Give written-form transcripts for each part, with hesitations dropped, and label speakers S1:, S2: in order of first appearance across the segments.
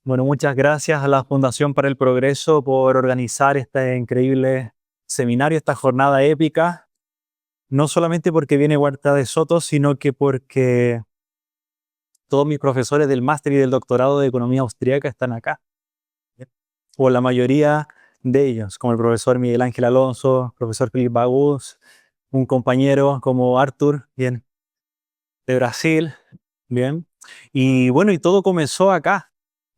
S1: Bueno, muchas gracias a la Fundación para el Progreso por organizar este increíble seminario, esta jornada épica, no solamente porque viene Huerta de Soto, sino que porque todos mis profesores del máster y del doctorado de Economía Austríaca están acá, o la mayoría de ellos, como el profesor Miguel Ángel Alonso, profesor Felipe Bagus, un compañero como Arthur, bien, de Brasil, bien. Y bueno, y todo comenzó acá,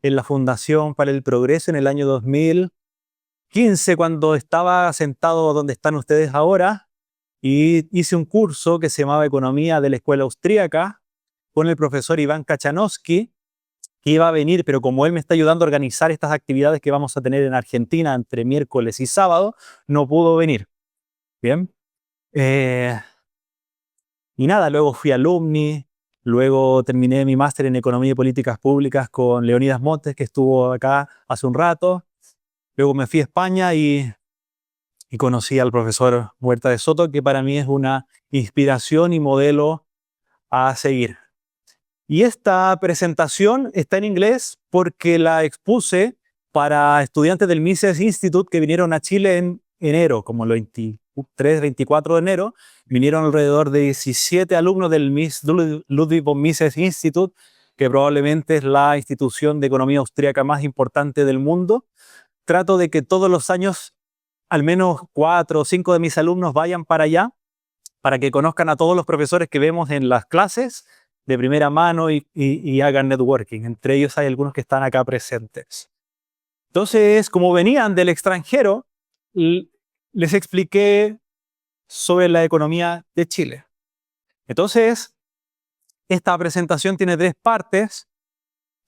S1: en la Fundación para el Progreso en el año 2015, cuando estaba sentado donde están ustedes ahora, y hice un curso que se llamaba Economía de la Escuela Austríaca con el profesor Iván Kachanowski, que iba a venir, pero como él me está ayudando a organizar estas actividades que vamos a tener en Argentina entre miércoles y sábado, no pudo venir. Bien. Eh, y nada, luego fui alumni, luego terminé mi máster en Economía y Políticas Públicas con Leonidas Montes, que estuvo acá hace un rato. Luego me fui a España y conocí al profesor Huerta de Soto, que para mí es una inspiración y modelo a seguir. Y esta presentación está en inglés porque la expuse para estudiantes del Mises Institute que vinieron a Chile en enero, como el 23, 24 de enero. Vinieron alrededor de 17 alumnos del Ludwig von Mises Institute, que probablemente es la institución de economía austríaca más importante del mundo. Trato de que todos los años al menos 4 o 5 de mis alumnos vayan para allá, para que conozcan a todos los profesores que vemos en las clases de primera mano y hagan networking. Entre ellos hay algunos que están acá presentes. Entonces, como venían del extranjero, les expliqué sobre la economía de Chile. Entonces, esta presentación tiene 3 partes.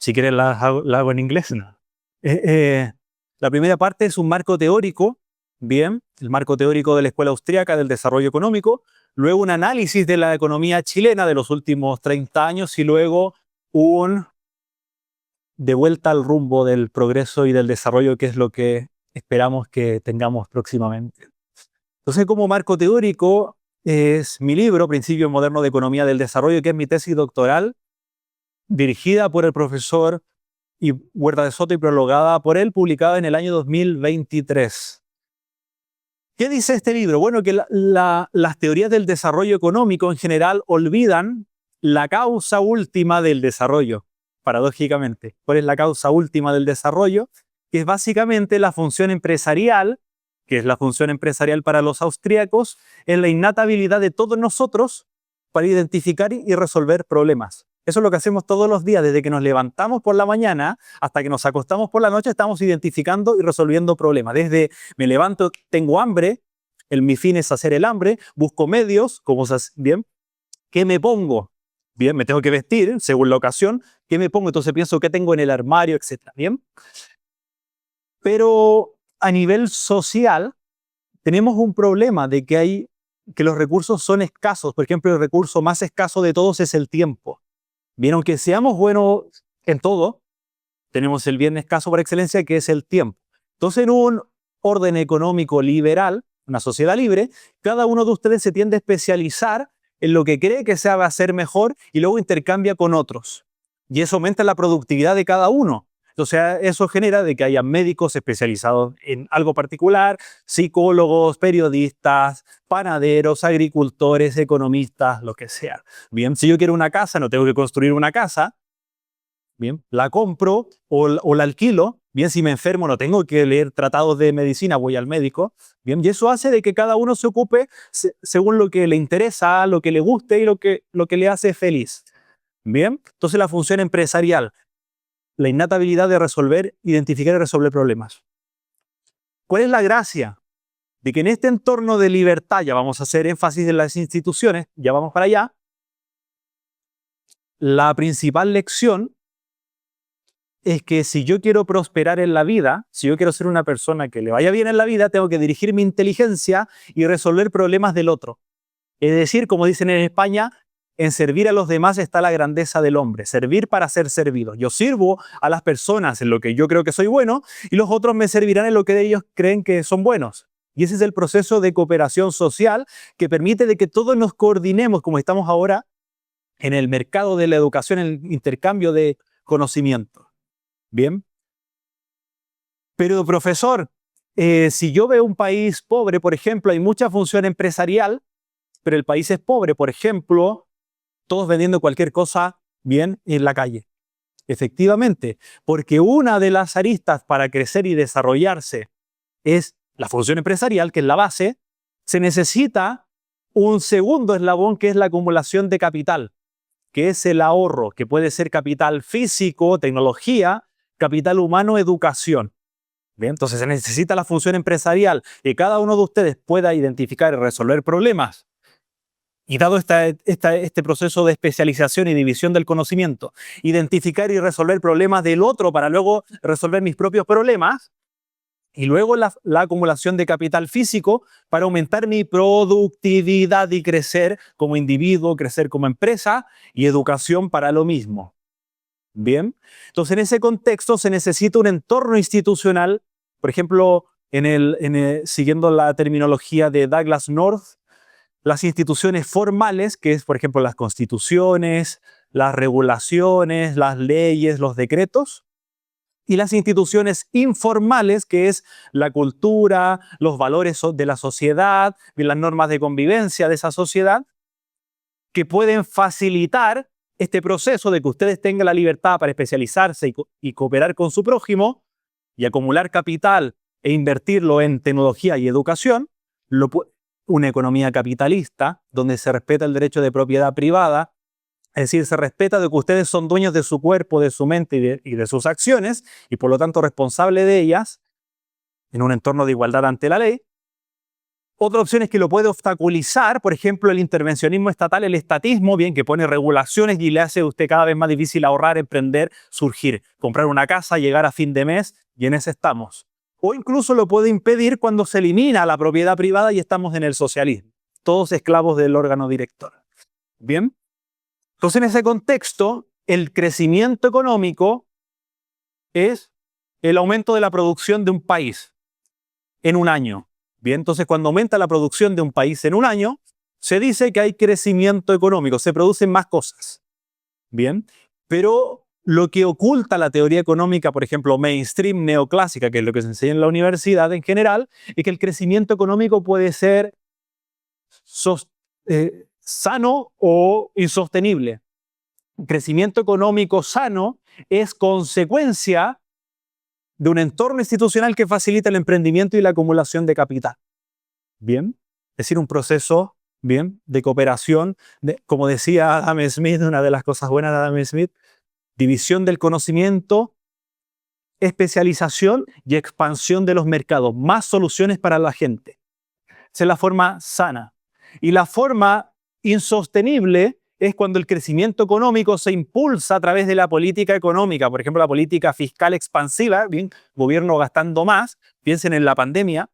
S1: Si quieren la hago en inglés, no. La primera parte es un marco teórico, bien, el marco teórico de la Escuela Austríaca del Desarrollo Económico, luego un análisis de la economía chilena de los últimos 30 años y luego un de vuelta al rumbo del progreso y del desarrollo, que es lo que esperamos que tengamos próximamente. Entonces, como marco teórico, es mi libro, Principio Moderno de Economía del Desarrollo, que es mi tesis doctoral, dirigida por el profesor y Huerta de Soto y prologada por él, publicada en el año 2023. ¿Qué dice este libro? Bueno, que las teorías del desarrollo económico en general olvidan la causa última del desarrollo, paradójicamente. ¿Cuál es la causa última del desarrollo? Que es básicamente la función empresarial, que es la función empresarial para los austríacos, en la innata habilidad de todos nosotros para identificar y resolver problemas. Eso es lo que hacemos todos los días, desde que nos levantamos por la mañana hasta que nos acostamos por la noche, estamos identificando y resolviendo problemas. Desde me levanto, tengo hambre, mi fin es hacer el hambre, busco medios, como bien, ¿qué me pongo? Bien, me tengo que vestir según la ocasión, ¿qué me pongo? Entonces pienso qué tengo en el armario, etcétera. Bien. Pero a nivel social, tenemos un problema de que los recursos son escasos. Por ejemplo, el recurso más escaso de todos es el tiempo. Bien, aunque seamos buenos en todo, tenemos el bien escaso por excelencia, que es el tiempo. Entonces, en un orden económico liberal, una sociedad libre, cada uno de ustedes se tiende a especializar en lo que cree que se va a hacer mejor y luego intercambia con otros. Y eso aumenta la productividad de cada uno. Entonces, eso genera de que haya médicos especializados en algo particular, psicólogos, periodistas, panaderos, agricultores, economistas, lo que sea. Bien, si yo quiero una casa, no tengo que construir una casa. Bien, la compro o la alquilo. Bien, si me enfermo no tengo que leer tratados de medicina, voy al médico. Bien, y eso hace de que cada uno se ocupe según lo que le interesa, lo que le guste y lo que le hace feliz. Bien, entonces la función empresarial, la innata habilidad de resolver, identificar y resolver problemas. ¿Cuál es la gracia? De que en este entorno de libertad, ya vamos a hacer énfasis en las instituciones, ya vamos para allá, la principal lección es que si yo quiero prosperar en la vida, si yo quiero ser una persona que le vaya bien en la vida, tengo que dirigir mi inteligencia y resolver problemas del otro. Es decir, como dicen en España, en servir a los demás está la grandeza del hombre, servir para ser servido. Yo sirvo a las personas en lo que yo creo que soy bueno y los otros me servirán en lo que ellos creen que son buenos. Y ese es el proceso de cooperación social que permite de que todos nos coordinemos como estamos ahora en el mercado de la educación, en el intercambio de conocimiento. Bien. Pero, profesor, si yo veo un país pobre, por ejemplo, hay mucha función empresarial, pero el país es pobre, por ejemplo, todos vendiendo cualquier cosa bien en la calle. Efectivamente, porque una de las aristas para crecer y desarrollarse es la función empresarial, que es la base, se necesita un segundo eslabón que es la acumulación de capital, que es el ahorro, que puede ser capital físico, tecnología, capital humano, educación. Bien, entonces se necesita la función empresarial y cada uno de ustedes pueda identificar y resolver problemas. Y dado este proceso de especialización y división del conocimiento, identificar y resolver problemas del otro para luego resolver mis propios problemas, y luego la acumulación de capital físico para aumentar mi productividad y crecer como individuo, crecer como empresa, y educación para lo mismo. Bien, entonces en ese contexto se necesita un entorno institucional, por ejemplo, siguiendo la terminología de Douglas North, las instituciones formales, que es por ejemplo las constituciones, las regulaciones, las leyes, los decretos, y las instituciones informales, que es la cultura, los valores de la sociedad, y las normas de convivencia de esa sociedad, que pueden facilitar este proceso de que ustedes tengan la libertad para especializarse y cooperar con su prójimo y acumular capital e invertirlo en tecnología y educación, una economía capitalista donde se respeta el derecho de propiedad privada, es decir, se respeta de que ustedes son dueños de su cuerpo, de su mente y de sus acciones y por lo tanto responsables de ellas en un entorno de igualdad ante la ley. Otra opción es que lo puede obstaculizar, por ejemplo, el intervencionismo estatal, el estatismo, bien, que pone regulaciones y le hace a usted cada vez más difícil ahorrar, emprender, surgir, comprar una casa, llegar a fin de mes, y en ese estamos. O incluso lo puede impedir cuando se elimina la propiedad privada y estamos en el socialismo, todos esclavos del órgano director. Bien, entonces en ese contexto, el crecimiento económico es el aumento de la producción de un país en un año. Bien, entonces cuando aumenta la producción de un país en un año, se dice que hay crecimiento económico, se producen más cosas. Bien, pero lo que oculta la teoría económica, por ejemplo, mainstream, neoclásica, que es lo que se enseña en la universidad en general, es que el crecimiento económico puede ser sano o insostenible. Crecimiento económico sano es consecuencia de un entorno institucional que facilita el emprendimiento y la acumulación de capital. Bien, es decir, un proceso, bien, de cooperación, como decía Adam Smith, una de las cosas buenas de Adam Smith, división del conocimiento, especialización y expansión de los mercados, más soluciones para la gente. Esa es la forma sana. Y la forma insostenible es cuando el crecimiento económico se impulsa a través de la política económica, por ejemplo, la política fiscal expansiva, bien, gobierno gastando más, piensen en la pandemia,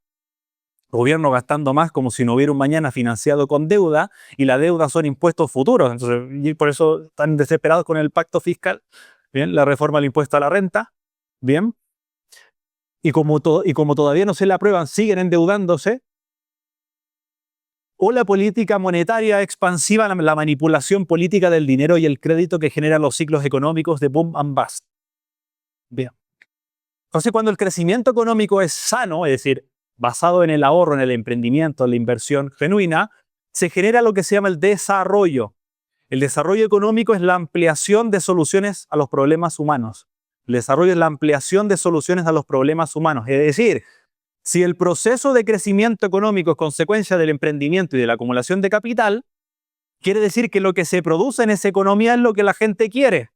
S1: gobierno gastando más como si no hubiera un mañana financiado con deuda, y la deuda son impuestos futuros, entonces, y por eso están desesperados con el pacto fiscal, bien, la reforma del impuesto a la renta, bien, y como todavía no se la aprueban, siguen endeudándose. O la política monetaria expansiva, la manipulación política del dinero y el crédito que generan los ciclos económicos de boom and bust. Bien. Entonces, cuando el crecimiento económico es sano, es decir, basado en el ahorro, en el emprendimiento, en la inversión genuina, se genera lo que se llama el desarrollo. El desarrollo económico es la ampliación de soluciones a los problemas humanos. El desarrollo es la ampliación de soluciones a los problemas humanos. Es decir, si el proceso de crecimiento económico es consecuencia del emprendimiento y de la acumulación de capital, quiere decir que lo que se produce en esa economía es lo que la gente quiere.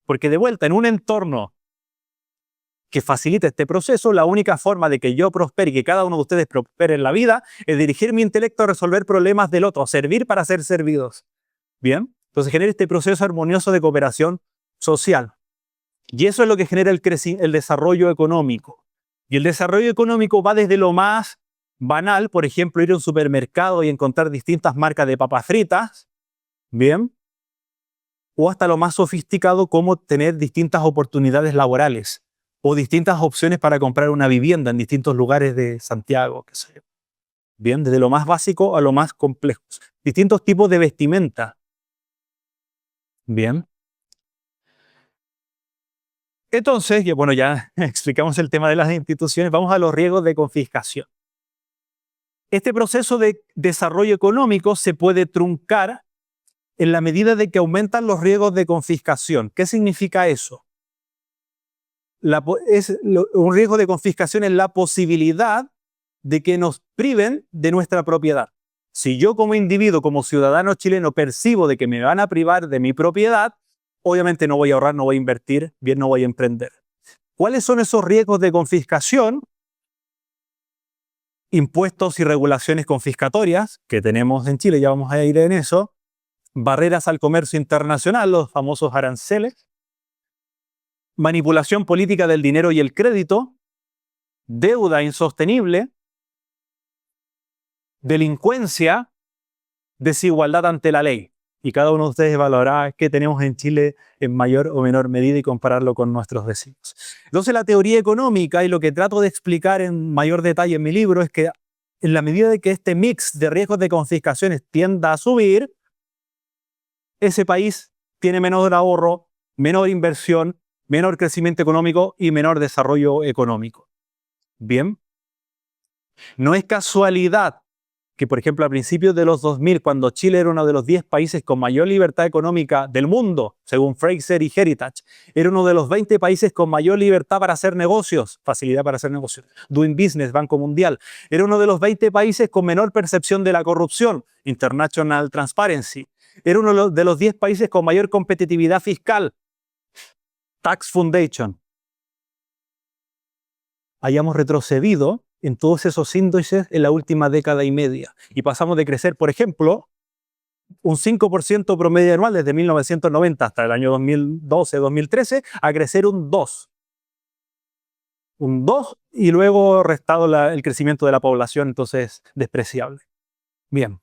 S1: Porque de vuelta, en un entorno que facilite este proceso, la única forma de que yo prospere y que cada uno de ustedes prospere en la vida es dirigir mi intelecto a resolver problemas del otro, servir para ser servidos. Bien, entonces genera este proceso armonioso de cooperación social. Y eso es lo que genera el desarrollo económico. Y el desarrollo económico va desde lo más banal, por ejemplo, ir a un supermercado y encontrar distintas marcas de papas fritas, bien, o hasta lo más sofisticado como tener distintas oportunidades laborales o distintas opciones para comprar una vivienda en distintos lugares de Santiago, qué sé yo. Bien, desde lo más básico a lo más complejo. Distintos tipos de vestimenta. Bien. Entonces, bueno, ya explicamos el tema de las instituciones, vamos a los riesgos de confiscación. Este proceso de desarrollo económico se puede truncar en la medida de que aumentan los riesgos de confiscación. ¿Qué significa eso? Un riesgo de confiscación es la posibilidad de que nos priven de nuestra propiedad. Si yo como individuo, como ciudadano chileno, percibo de que me van a privar de mi propiedad, obviamente no voy a ahorrar, no voy a invertir, bien no voy a emprender. ¿Cuáles son esos riesgos de confiscación? Impuestos y regulaciones confiscatorias que tenemos en Chile, ya vamos a ir en eso. Barreras al comercio internacional, los famosos aranceles. Manipulación política del dinero y el crédito. Deuda insostenible. Delincuencia, desigualdad ante la ley. Y cada uno de ustedes evaluará qué tenemos en Chile en mayor o menor medida y compararlo con nuestros vecinos. Entonces, la teoría económica y lo que trato de explicar en mayor detalle en mi libro es que en la medida de que este mix de riesgos de confiscaciones tienda a subir, ese país tiene menor ahorro, menor inversión, menor crecimiento económico y menor desarrollo económico. Bien, no es casualidad que, por ejemplo, a principios de los 2000, cuando Chile era uno de los 10 países con mayor libertad económica del mundo, según Fraser y Heritage, era uno de los 20 países con mayor libertad para hacer negocios, facilidad para hacer negocios, Doing Business, Banco Mundial, era uno de los 20 países con menor percepción de la corrupción, International Transparency, era uno de los 10 países con mayor competitividad fiscal, Tax Foundation. Hayamos retrocedido en todos esos índices en la última década y media. Y pasamos de crecer, por ejemplo, un 5% promedio anual desde 1990 hasta el año 2012-2013 a crecer un 2. Un 2 y luego restado el crecimiento de la población, entonces despreciable. Bien.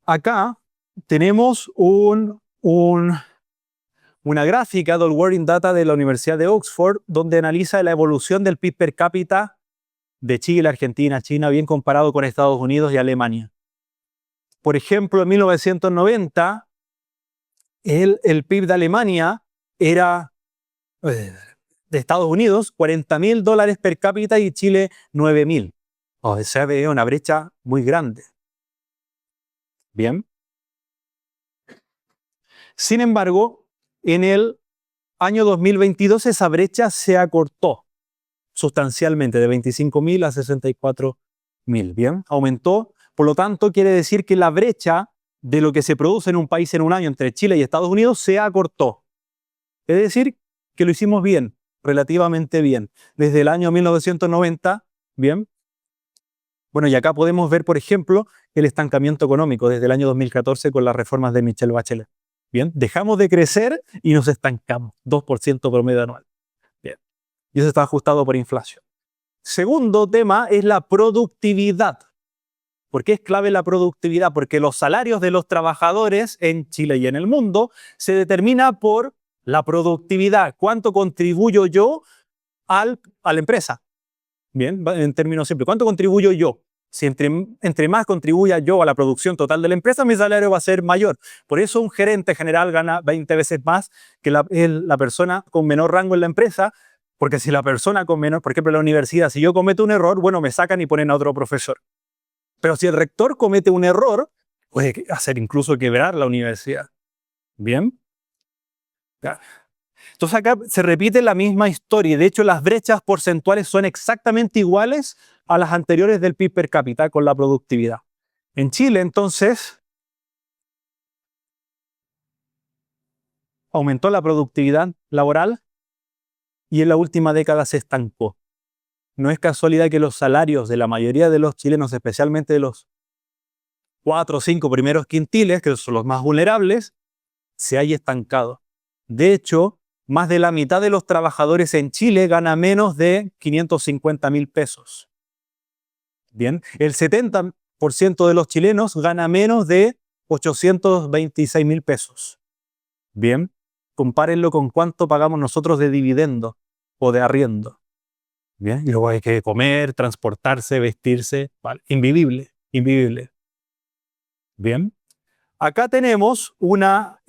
S1: Acá tenemos una gráfica del Working Data de la Universidad de Oxford donde analiza la evolución del PIB per cápita de Chile, Argentina, China, bien comparado con Estados Unidos y Alemania. Por ejemplo, en 1990, el PIB de Alemania era, de Estados Unidos, $40.000 per cápita y Chile 9.000. O sea, ve una brecha muy grande. Bien. Sin embargo, en el año 2022 esa brecha se acortó sustancialmente de 25.000 a 64.000. Bien, aumentó. Por lo tanto, quiere decir que la brecha de lo que se produce en un país en un año entre Chile y Estados Unidos se acortó. Es decir, que lo hicimos bien, relativamente bien. Desde el año 1990, bien. Bueno, y acá podemos ver, por ejemplo, el estancamiento económico desde el año 2014 con las reformas de Michelle Bachelet. Bien, dejamos de crecer y nos estancamos, 2% promedio anual. Bien, y eso está ajustado por inflación. Segundo tema es la productividad. ¿Por qué es clave la productividad? Porque los salarios de los trabajadores en Chile y en el mundo se determina por la productividad. ¿Cuánto contribuyo yo a la empresa? Bien, en términos simples. ¿Cuánto contribuyo yo? Si entre más contribuya yo a la producción total de la empresa, mi salario va a ser mayor. Por eso un gerente general gana 20 veces más que la persona con menor rango en la empresa, porque si la persona con menor, por ejemplo en la universidad, si yo cometo un error, bueno, me sacan y ponen a otro profesor. Pero si el rector comete un error, puede hacer incluso quebrar la universidad. ¿Bien? Entonces acá se repite la misma historia. De hecho, las brechas porcentuales son exactamente iguales a las anteriores del PIB per cápita con la productividad. En Chile, entonces, aumentó la productividad laboral y en la última década se estancó. No es casualidad que los salarios de la mayoría de los chilenos, especialmente de los 4 o 5 primeros quintiles, que son los más vulnerables, se haya estancado. De hecho, más de la mitad de los trabajadores en Chile gana menos de 550.000 pesos. Bien, el 70% de los chilenos gana menos de 826.000 pesos. Bien, compárenlo con cuánto pagamos nosotros de dividendo o de arriendo. Bien, y luego hay que comer, transportarse, vestirse, ¿vale? Invivible, invivible. Bien, acá tenemos una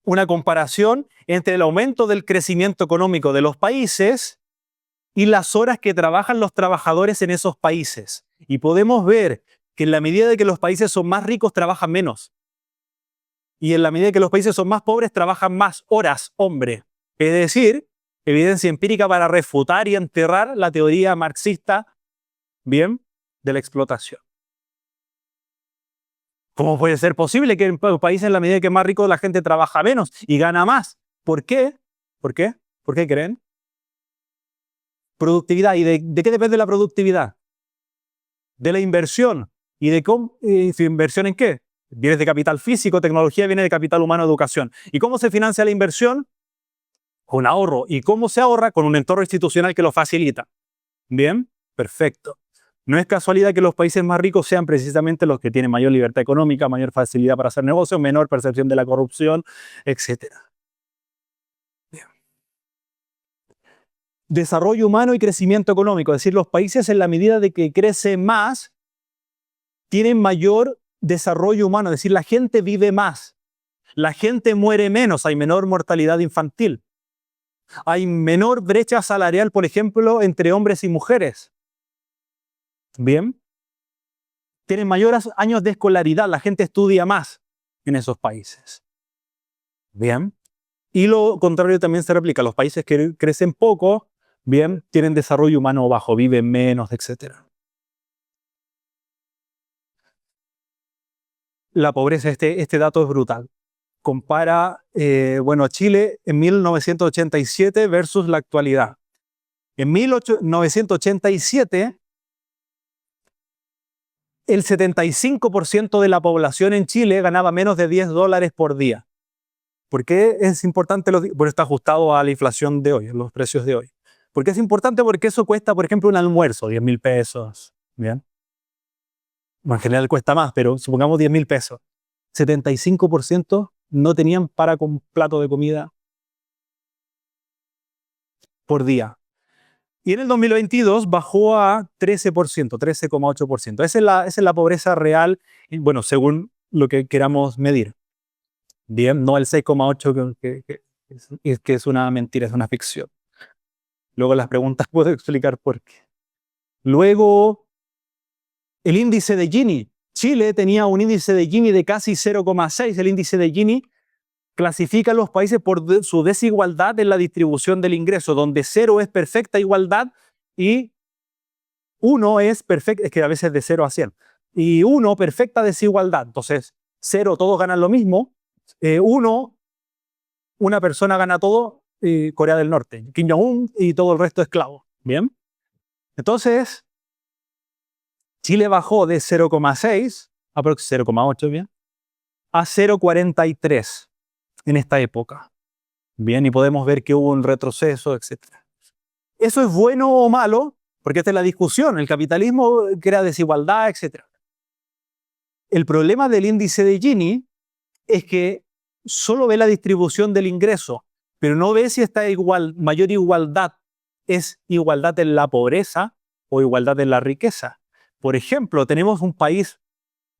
S1: una comparación entre el aumento del crecimiento económico de los países y las horas que trabajan los trabajadores en esos países. Y podemos ver que en la medida de que los países son más ricos, trabajan menos. Y en la medida que los países son más pobres, trabajan más horas, hombre. Es decir, evidencia empírica para refutar y enterrar la teoría marxista, bien, de la explotación. ¿Cómo puede ser posible que en los países, en la medida que es más rico, la gente trabaja menos y gana más? ¿Por qué? ¿Por qué? ¿Por qué creen? Productividad. ¿Y de qué depende la productividad? De la inversión. ¿Y de cómo? ¿Inversión en qué? Bienes de capital físico, tecnología, viene de capital humano, educación. ¿Y cómo se financia la inversión? Con ahorro. ¿Y cómo se ahorra? Con un entorno institucional que lo facilita. Bien, perfecto. No es casualidad que los países más ricos sean precisamente los que tienen mayor libertad económica, mayor facilidad para hacer negocios, menor percepción de la corrupción, etc. Bien. Desarrollo humano y crecimiento económico. Es decir, los países en la medida de que crecen más, tienen mayor desarrollo humano. Es decir, la gente vive más. La gente muere menos, hay menor mortalidad infantil. Hay menor brecha salarial, por ejemplo, entre hombres y mujeres. Bien. Tienen mayores años de escolaridad, la gente estudia más en esos países. Bien. Y lo contrario también se replica. Los países que crecen poco, bien, tienen desarrollo humano bajo, viven menos, etc. La pobreza, este dato es brutal. Compara, Chile en 1987 versus la actualidad. En 1987, el 75% de la población en Chile ganaba menos de $10 por día. ¿Por qué es importante? Bueno, está ajustado a la inflación de hoy, a los precios de hoy. ¿Por qué es importante? Porque eso cuesta, por ejemplo, un almuerzo, 10.000 pesos. ¿Bien? Bueno, en general cuesta más, pero supongamos 10.000 pesos. 75% no tenían para un plato de comida por día. Y en el 2022 bajó a 13%, 13,8%. Esa es la pobreza real, bueno, según lo que queramos medir. Bien, no el 6,8 que es una mentira, es una ficción. Luego las preguntas puedo explicar por qué. Luego, el índice de Gini. Chile tenía un índice de Gini de casi 0,6. El índice de Gini clasifica a los países por su desigualdad en la distribución del ingreso, donde 0 es perfecta igualdad y 1 es perfecta, es que a veces de 0 a 100. Y 1, perfecta desigualdad. Entonces, 0, todos ganan lo mismo. 1, una persona gana todo, Corea del Norte, Kim Jong-un y todo el resto esclavos. ¿Bien? Entonces, Chile bajó de 0,6, aproximadamente 0,8, ¿bien? A 0,43 en esta época. Bien, y podemos ver que hubo un retroceso, etc. ¿Eso es bueno o malo? Porque esta es la discusión. El capitalismo crea desigualdad, etc. El problema del índice de Gini es que solo ve la distribución del ingreso, pero no ve si esta mayor igualdad es igualdad en la pobreza o igualdad en la riqueza. Por ejemplo, tenemos un país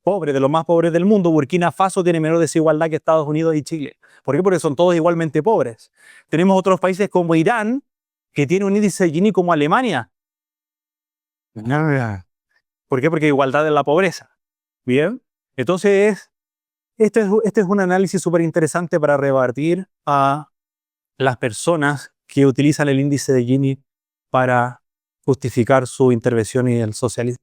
S1: pobre, de los más pobres del mundo. Burkina Faso tiene menor desigualdad que Estados Unidos y Chile. ¿Por qué? Porque son todos igualmente pobres. Tenemos otros países como Irán, que tiene un índice de Gini como Alemania. ¿Por qué? Porque igualdad en la pobreza. Bien. Entonces, este es un análisis súper interesante para rebatir a las personas que utilizan el índice de Gini para justificar su intervención y el socialismo.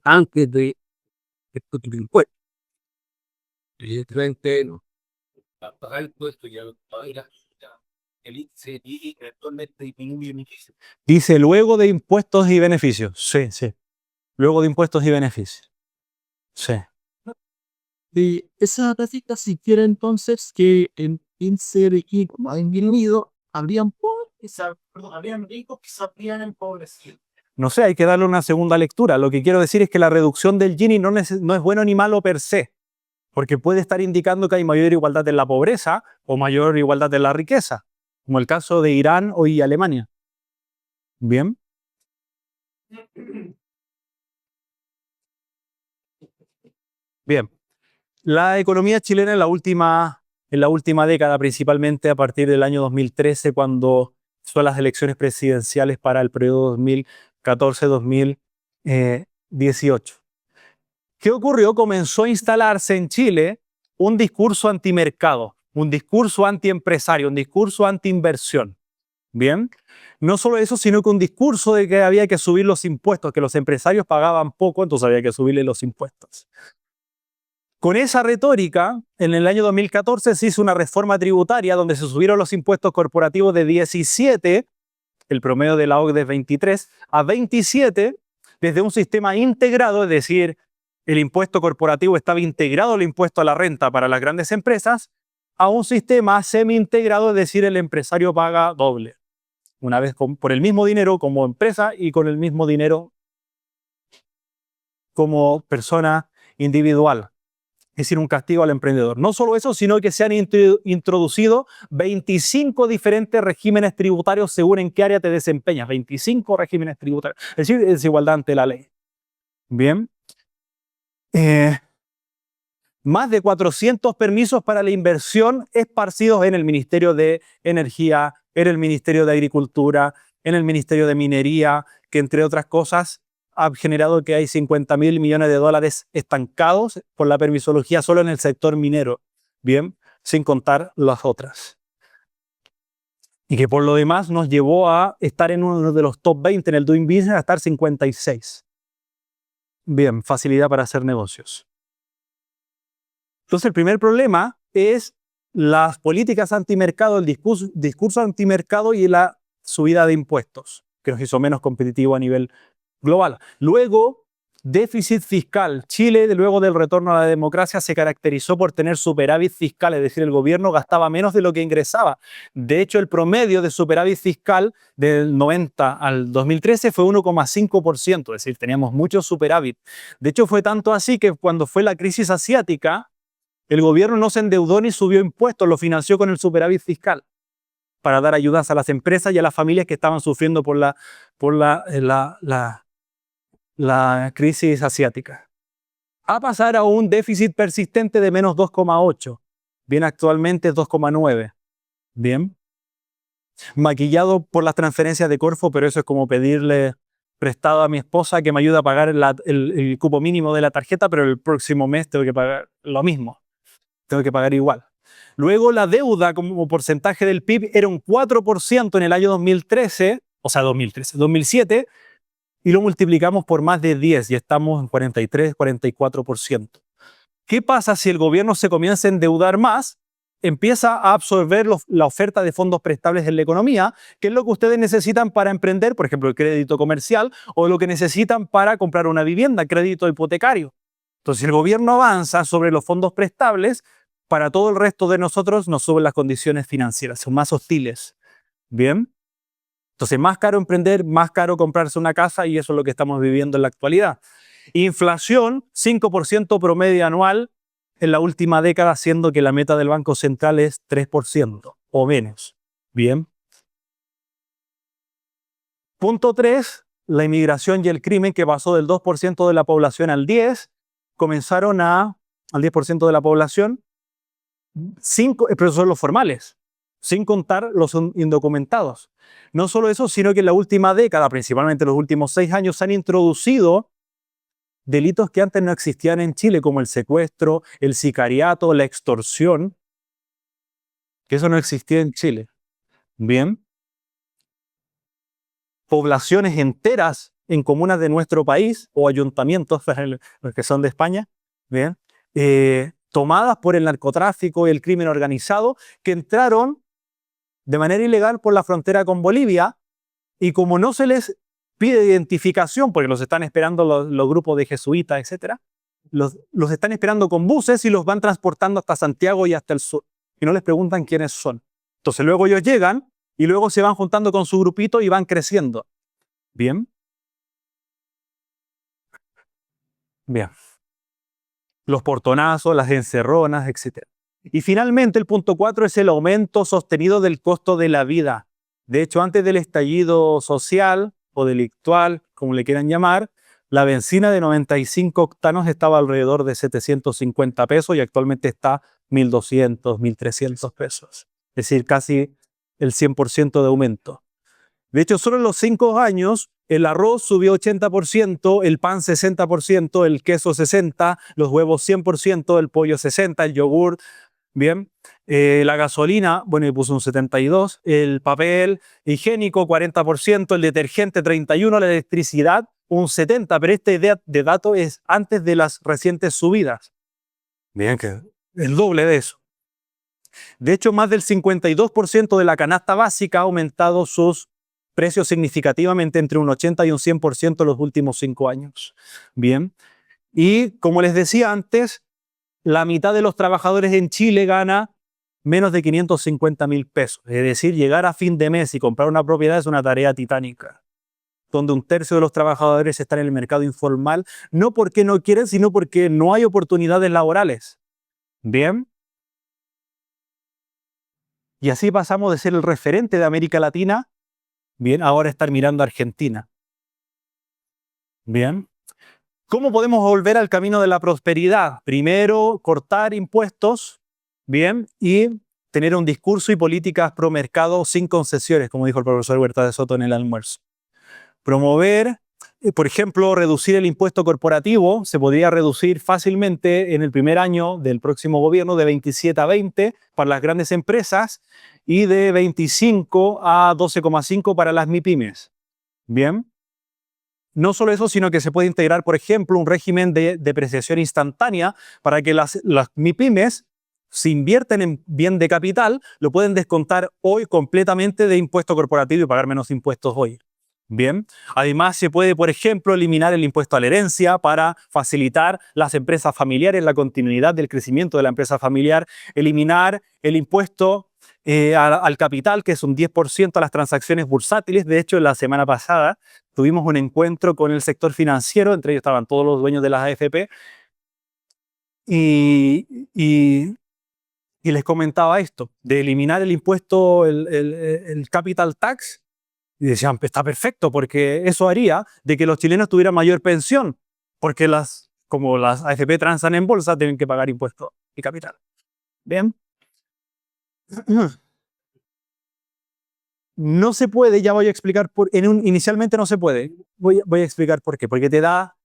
S1: Anche di dice luego de impuestos y beneficios. Sí, sí. Luego de impuestos y beneficios. Sí.
S2: De esa receta si quiere entonces que en inserir individuo habrían pobres, habrían ricos que se habrían empobrecido.
S1: No sé, hay que darle una segunda lectura. Lo que quiero decir es que la reducción del Gini no es bueno ni malo per se, porque puede estar indicando que hay mayor igualdad en la pobreza o mayor igualdad en la riqueza, como el caso de Irán y Alemania. Bien. Bien. La economía chilena en la última década, principalmente a partir del año 2013, cuando son las elecciones presidenciales para el periodo 2014-2018. ¿Qué ocurrió? Comenzó a instalarse en Chile un discurso antimercado, un discurso antiempresario, un discurso antiinversión. Bien, no solo eso, sino que un discurso de que había que subir los impuestos, que los empresarios pagaban poco, entonces había que subirle los impuestos. Con esa retórica, en el año 2014 se hizo una reforma tributaria donde se subieron los impuestos corporativos de 17, el promedio de la OCDE es 23, a 27, desde un sistema integrado, es decir, el impuesto corporativo estaba integrado al impuesto a la renta para las grandes empresas, a un sistema semi-integrado, es decir, el empresario paga doble. Una vez por el mismo dinero como empresa y con el mismo dinero como persona individual. Es decir, un castigo al emprendedor. No solo eso, sino que se han introducido 25 diferentes regímenes tributarios según en qué área te desempeñas. 25 regímenes tributarios. Es decir, desigualdad ante la ley. Bien. Más de 400 permisos para la inversión esparcidos en el Ministerio de Energía, en el Ministerio de Agricultura, en el Ministerio de Minería, que entre otras cosas ha generado que hay 50.000 millones de dólares estancados por la permisología solo en el sector minero, bien, sin contar las otras. Y que por lo demás nos llevó a estar en uno de los top 20 en el Doing Business, a estar 56. Bien, facilidad para hacer negocios. Entonces el primer problema es las políticas antimercado, el discurso antimercado y la subida de impuestos, que nos hizo menos competitivo a nivel global. Luego, déficit fiscal. Chile, luego del retorno a la democracia, se caracterizó por tener superávit fiscal, es decir, el gobierno gastaba menos de lo que ingresaba. De hecho, el promedio de superávit fiscal del 90 al 2013 fue 1,5%, es decir, teníamos mucho superávit. De hecho, fue tanto así que cuando fue la crisis asiática, el gobierno no se endeudó ni subió impuestos, lo financió con el superávit fiscal para dar ayudas a las empresas y a las familias que estaban sufriendo por la crisis asiática. A pasar a un déficit persistente de menos 2,8. Bien, actualmente es 2,9. Bien. Maquillado por las transferencias de Corfo, pero eso es como pedirle prestado a mi esposa que me ayude a pagar el cupo mínimo de la tarjeta, pero el próximo mes tengo que pagar lo mismo. Tengo que pagar igual. Luego la deuda como porcentaje del PIB era un 4% en el año 2013, o sea, 2007, y lo multiplicamos por más de 10 y estamos en 43, 44%. ¿Qué pasa si el gobierno se comienza a endeudar más? Empieza a absorber la oferta de fondos prestables en la economía, que es lo que ustedes necesitan para emprender, por ejemplo, el crédito comercial, o lo que necesitan para comprar una vivienda, crédito hipotecario. Entonces, si el gobierno avanza sobre los fondos prestables, para todo el resto de nosotros nos suben las condiciones financieras, son más hostiles. ¿Bien? Entonces, más caro emprender, más caro comprarse una casa y eso es lo que estamos viviendo en la actualidad. Inflación, 5% promedio anual en la última década, siendo que la meta del Banco Central es 3% o menos. Bien. Punto 3, la inmigración y el crimen, que pasó del 2% de la población al 10%, comenzaron al 10% de la población, pero son los formales, sin contar los indocumentados. No solo eso, sino que en la última década, principalmente en los últimos 6 años, se han introducido delitos que antes no existían en Chile, como el secuestro, el sicariato, la extorsión, que eso no existía en Chile. Bien. Poblaciones enteras en comunas de nuestro país, o ayuntamientos, los que son de España, bien, tomadas por el narcotráfico y el crimen organizado, que entraron de manera ilegal por la frontera con Bolivia, y como no se les pide identificación, porque los están esperando los grupos de jesuitas, etc., los están esperando con buses y los van transportando hasta Santiago y hasta el sur, y no les preguntan quiénes son. Entonces luego ellos llegan, y luego se van juntando con su grupito y van creciendo. ¿Bien? Bien. Los portonazos, las encerronas, etc. Y finalmente el punto 4 es el aumento sostenido del costo de la vida. De hecho, antes del estallido social o delictual, como le quieran llamar, La benzina de 95 octanos estaba alrededor de 750 pesos y actualmente está 1.200, 1.300 pesos. Es decir, casi el 100% de aumento. De hecho, solo en los 5 años, el arroz subió 80%, el pan 60%, el queso 60%, los huevos 100%, el pollo 60%, el yogur, bien. La gasolina, bueno, y puso un 72%, el papel higiénico 40%, el detergente 31%, la electricidad un 70%, pero esta idea de dato es antes de las recientes subidas. Bien, que el doble de eso. De hecho, más del 52% de la canasta básica ha aumentado sus precios significativamente entre un 80 y un 100% en los últimos 5 años. Bien. Y como les decía antes, la mitad de los trabajadores en Chile gana menos de 550.000 pesos. Es decir, llegar a fin de mes y comprar una propiedad es una tarea titánica, donde un tercio de los trabajadores están en el mercado informal, no porque no quieren, sino porque no hay oportunidades laborales. Bien. Y así pasamos de ser el referente de América Latina, bien, ahora estar mirando a Argentina. Bien. ¿Cómo podemos volver al camino de la prosperidad? Primero, cortar impuestos, bien, y tener un discurso y políticas pro mercado sin concesiones, como dijo el profesor Huerta de Soto en el almuerzo. Promover, por ejemplo, reducir el impuesto corporativo. Se podría reducir fácilmente en el primer año del próximo gobierno de 27 a 20 para las grandes empresas y de 25 a 12,5 para las MIPYMES. Bien. No solo eso, sino que se puede integrar, por ejemplo, un régimen de depreciación instantánea para que las MIPYMES, si invierten en bien de capital, lo pueden descontar hoy completamente de impuesto corporativo y pagar menos impuestos hoy. Bien. Además, se puede, por ejemplo, eliminar el impuesto a la herencia para facilitar las empresas familiares, la continuidad del crecimiento de la empresa familiar, eliminar el impuesto al capital, que es un 10% a las transacciones bursátiles. De hecho, la semana pasada tuvimos un encuentro con el sector financiero, entre ellos estaban todos los dueños de las AFP, y les comentaba esto, de eliminar el impuesto, el capital tax, y decían, está perfecto, porque eso haría de que los chilenos tuvieran mayor pensión, porque como las AFP transan en bolsa, tienen que pagar impuestos y capital. Bien. No se puede, ya voy a explicar, inicialmente no se puede. Voy a explicar por qué. Porque te da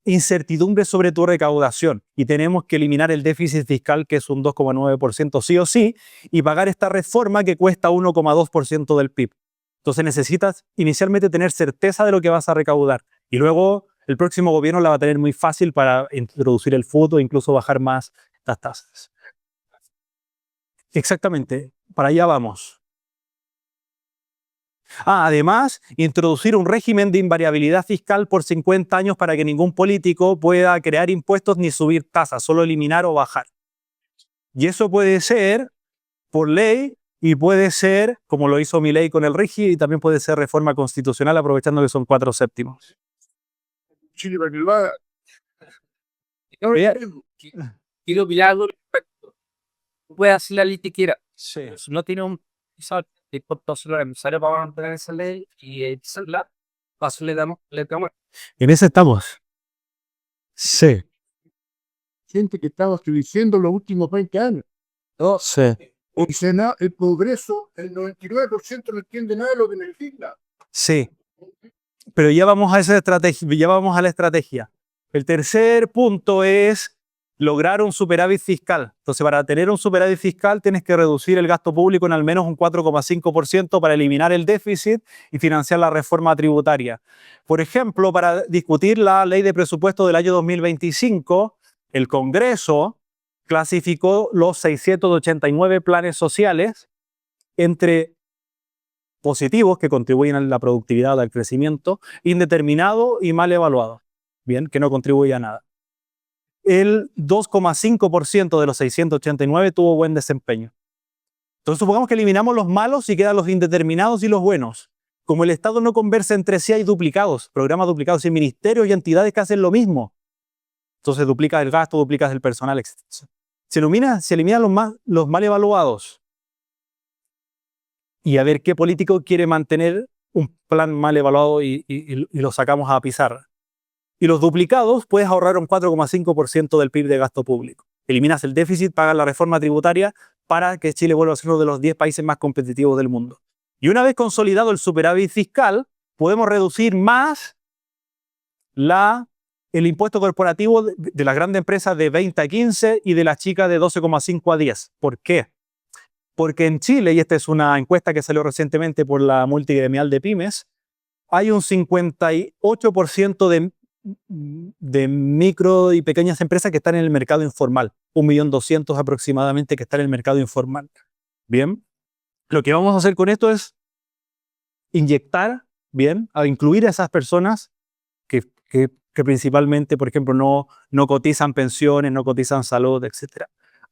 S1: incertidumbre sobre tu recaudación y tenemos que eliminar el déficit fiscal, que es un 2,9% sí o sí, y pagar esta reforma que cuesta 1,2% del PIB. Entonces necesitas inicialmente tener certeza de lo que vas a recaudar y luego el próximo gobierno la va a tener muy fácil para introducir el FUT o incluso bajar más las tasas. Exactamente, para allá vamos. Además, introducir un régimen de invariabilidad fiscal por 50 años para que ningún político pueda crear impuestos ni subir tasas, solo eliminar o bajar. Y eso puede ser por ley y puede ser, como lo hizo Milei con el RIGI, y también puede ser reforma constitucional, aprovechando que son 4/7.
S2: Quiero opinar algo al respecto. Puede hacer la ley que quiera.
S1: Sí.
S2: No tiene un impuesto necesario para mantener esa ley y hacerla. Paso le damos.
S1: En ese estamos. Sí.
S2: Gente que estaba diciendo los últimos 20 años.
S1: No sé.
S2: El progreso, el 99% no entiende nada de lo que necesita.
S1: Sí. Pero ya vamos a esa estrategia, ya vamos a la estrategia. El tercer punto es lograr un superávit fiscal. Entonces, para tener un superávit fiscal tienes que reducir el gasto público en al menos un 4,5% para eliminar el déficit y financiar la reforma tributaria. Por ejemplo, para discutir la ley de presupuesto del año 2025, el Congreso clasificó los 689 planes sociales entre positivos, que contribuyen a la productividad, al crecimiento, indeterminado y mal evaluado, bien, que no contribuye a nada. El 2,5% de los 689 tuvo buen desempeño. Entonces supongamos que eliminamos los malos y quedan los indeterminados y los buenos. Como el Estado no conversa entre sí, hay duplicados, programas duplicados y ministerios y entidades que hacen lo mismo. Entonces duplicas el gasto, duplicas el personal, etc. Se eliminan los mal evaluados. Y a ver qué político quiere mantener un plan mal evaluado y lo sacamos a pizarra. Y los duplicados puedes ahorrar un 4,5% del PIB de gasto público. Eliminas el déficit, pagas la reforma tributaria para que Chile vuelva a ser uno de los 10 países más competitivos del mundo. Y una vez consolidado el superávit fiscal, podemos reducir más el impuesto corporativo de las grandes empresas de 20 a 15 y de las chicas de 12,5 a 10. ¿Por qué? Porque en Chile, y esta es una encuesta que salió recientemente por la multigremial de pymes, hay un 58% de micro y pequeñas empresas que están en el mercado informal. 1.200.000 aproximadamente que están en el mercado informal. Bien, lo que vamos a hacer con esto es inyectar, bien, a incluir a esas personas que principalmente, por ejemplo, no cotizan pensiones, no cotizan salud, etc.,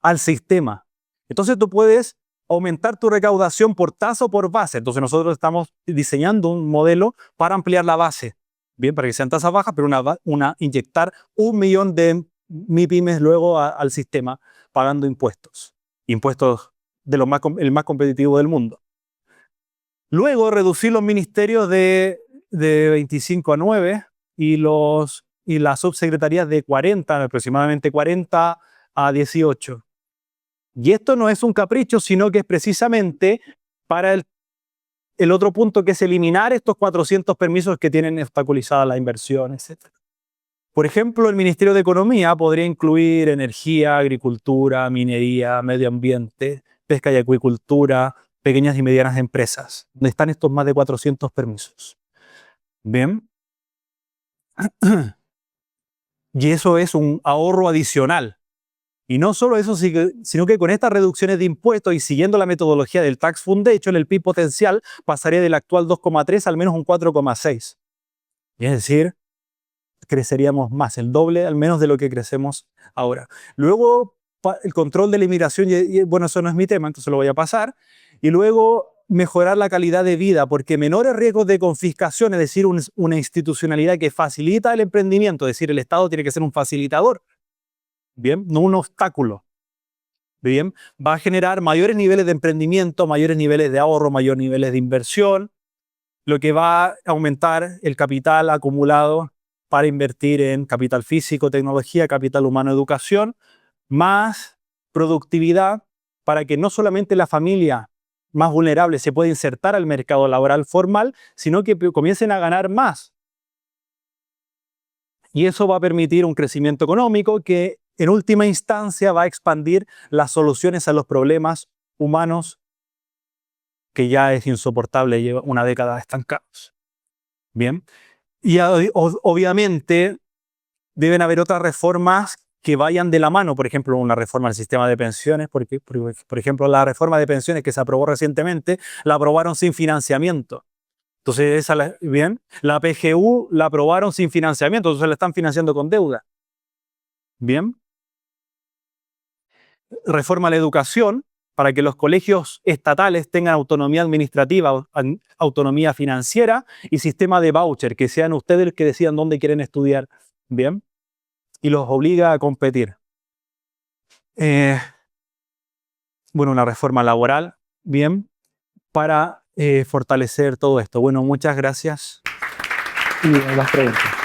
S1: al sistema. Entonces tú puedes aumentar tu recaudación por tasa o por base. Entonces nosotros estamos diseñando un modelo para ampliar la base. Bien, para que sean tasas bajas, pero inyectar 1 millón de MIPYMES luego al sistema pagando impuestos. Impuestos el más competitivo del mundo. Luego reducir los ministerios de 25 a 9 y las subsecretarías de 40, aproximadamente 40 a 18. Y esto no es un capricho, sino que es precisamente para el otro punto, que es eliminar estos 400 permisos que tienen obstaculizadas las inversiones, etc. Por ejemplo, el Ministerio de Economía podría incluir energía, agricultura, minería, medio ambiente, pesca y acuicultura, pequeñas y medianas empresas, donde están estos más de 400 permisos. Bien. Y eso es un ahorro adicional. Y no solo eso, sino que con estas reducciones de impuestos y siguiendo la metodología del Tax Foundation, el PIB potencial pasaría del actual 2,3 al menos un 4,6. Es decir, creceríamos más, el doble al menos de lo que crecemos ahora. Luego, el control de la inmigración, bueno, eso no es mi tema, entonces lo voy a pasar. Y luego, mejorar la calidad de vida, porque menores riesgos de confiscación, es decir, una institucionalidad que facilita el emprendimiento, es decir, el Estado tiene que ser un facilitador, bien, no un obstáculo. Bien, va a generar mayores niveles de emprendimiento, mayores niveles de ahorro, mayores niveles de inversión, lo que va a aumentar el capital acumulado para invertir en capital físico, tecnología, capital humano, educación, más productividad para que no solamente la familia más vulnerable se pueda insertar al mercado laboral formal, sino que comiencen a ganar más. Y eso va a permitir un crecimiento económico que en última instancia va a expandir las soluciones a los problemas humanos que ya es insoportable, lleva una década estancados. Bien. Y obviamente deben haber otras reformas que vayan de la mano, por ejemplo, una reforma al sistema de pensiones, porque, por ejemplo, la reforma de pensiones que se aprobó recientemente, la aprobaron sin financiamiento. Entonces, bien, la PGU la aprobaron sin financiamiento, entonces la están financiando con deuda. Bien. Reforma a la educación, para que los colegios estatales tengan autonomía administrativa, autonomía financiera y sistema de voucher, que sean ustedes los que decidan dónde quieren estudiar. Bien. Y los obliga a competir. Bueno, una reforma laboral, bien, para fortalecer todo esto. Bueno, muchas gracias. Y las preguntas.